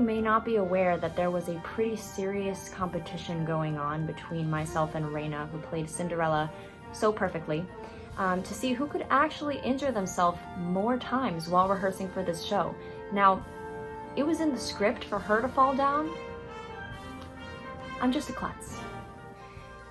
you may not be aware that there was a pretty serious competition going on between myself and Reyna, who played Cinderella so perfectly, to see who could actually injure themselves more times while rehearsing for this show. Now, it was in the script for her to fall down. I'm just a klutz.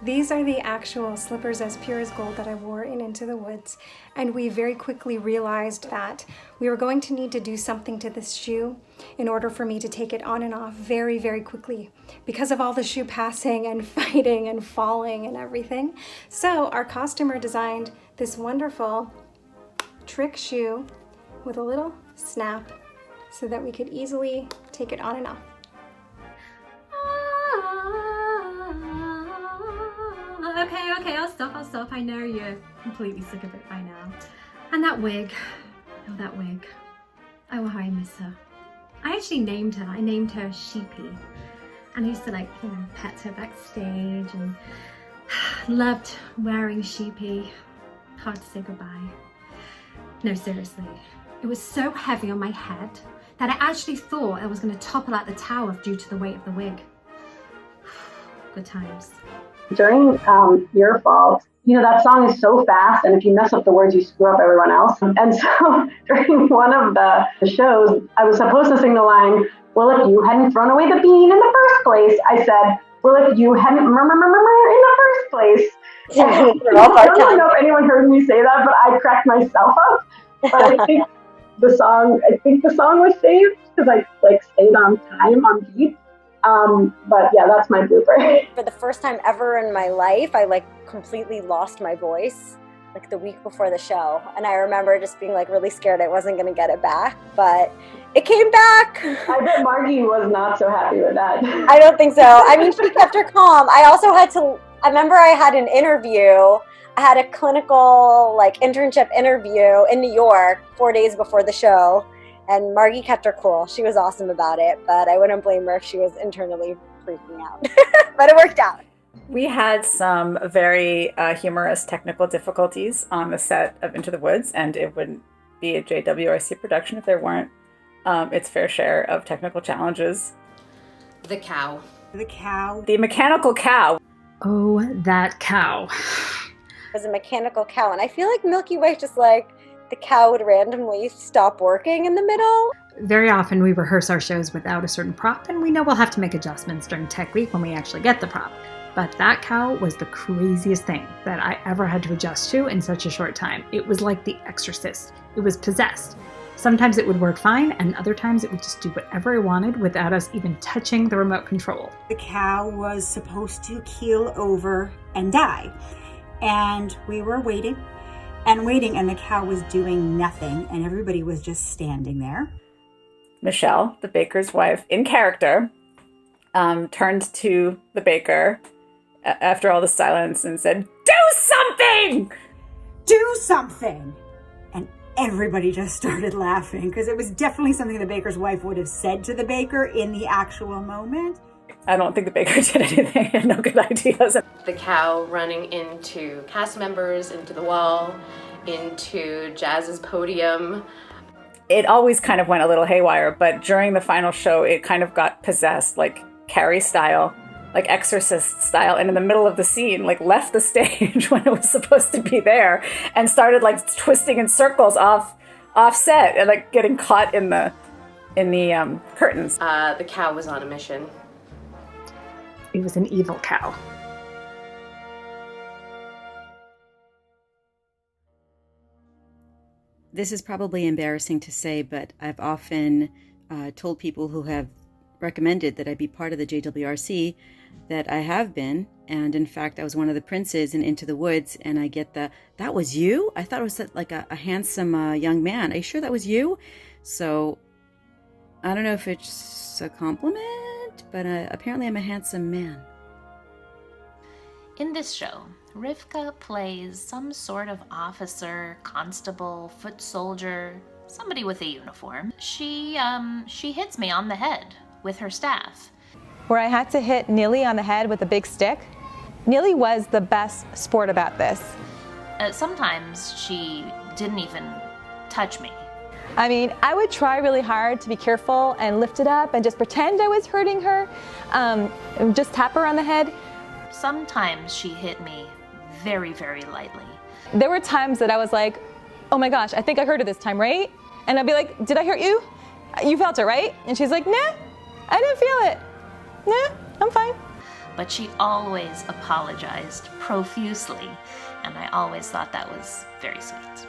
These are the actual slippers as pure as gold that I wore in Into the Woods, and we very quickly realized that we were going to need to do something to this shoe in order for me to take it on and off very, very quickly because of all the shoe passing and fighting and falling and everything. So our costumer designed this wonderful trick shoe with a little snap so that we could easily take it on and off. Okay, I'll stop. I know you're completely sick of it by now. And that wig. Oh, that wig. Oh, how I miss her. I actually named her. I named her Sheepy. And I used to pet her backstage and loved wearing Sheepy. Hard to say goodbye. No, seriously. It was so heavy on my head that I actually thought I was going to topple out the tower due to the weight of the wig. Good times. During Your Fault, that song is so fast, and if you mess up the words, you screw up everyone else. And so during one of the shows, I was supposed to sing the line, well, if you hadn't thrown away the bean in the first place, I said, well, if you hadn't in the first place. I don't know if anyone heard me say that, but I cracked myself up. But I think the song was saved because I stayed on time, on beat. But yeah, that's my blooper. For the first time ever in my life, I completely lost my voice the week before the show. And I remember just being really scared I wasn't going to get it back, but it came back. I bet Margy was not so happy with that. I don't think so. I mean, she kept her calm. I remember I had an interview. I had a clinical internship interview in New York 4 days before the show. And Margy kept her cool. She was awesome about it, but I wouldn't blame her if she was internally freaking out. But it worked out. We had some very humorous technical difficulties on the set of Into the Woods, and it wouldn't be a JWRC production if there weren't its fair share of technical challenges. The cow. The cow. The mechanical cow. Oh, that cow. It was a mechanical cow, and I feel like Milky Way just the cow would randomly stop working in the middle. Very often we rehearse our shows without a certain prop, and we know we'll have to make adjustments during tech week when we actually get the prop. But that cow was the craziest thing that I ever had to adjust to in such a short time. It was like The Exorcist. It was possessed. Sometimes it would work fine, and other times it would just do whatever it wanted without us even touching the remote control. The cow was supposed to keel over and die. And we were waiting, and the cow was doing nothing, and everybody was just standing there. Michelle, the baker's wife, in character, turned to the baker after all the silence and said, "Do something! Do something!" And everybody just started laughing, because it was definitely something the baker's wife would have said to the baker in the actual moment. I don't think the baker did anything. He had no good ideas. The cow running into cast members, into the wall, into Jazz's podium. It always kind of went a little haywire, but during the final show, it kind of got possessed, like Carrie style, like Exorcist style, and in the middle of the scene, left the stage when it was supposed to be there, and started twisting in circles off set and getting caught in the curtains. The cow was on a mission. It was an evil cow. This is probably embarrassing to say, but I've often told people who have recommended that I be part of the JWRC that I have been. And in fact, I was one of the princes in Into the Woods, and I get that was you? I thought it was a handsome young man. Are you sure that was you? So I don't know if it's a compliment, but apparently I'm a handsome man. In this show, Rivka plays some sort of officer, constable, foot soldier, somebody with a uniform. She hits me on the head with her staff. Where I had to hit Nili on the head with a big stick, Nili was the best sport about this. Sometimes she didn't even touch me. I mean, I would try really hard to be careful and lift it up and just pretend I was hurting her, just tap her on the head. Sometimes she hit me very, very lightly. There were times that I was like, oh my gosh, I think I hurt her this time, right? And I'd be like, did I hurt you? You felt it, right? And she's like, nah, I didn't feel it. Nah, I'm fine. But she always apologized profusely, and I always thought that was very sweet.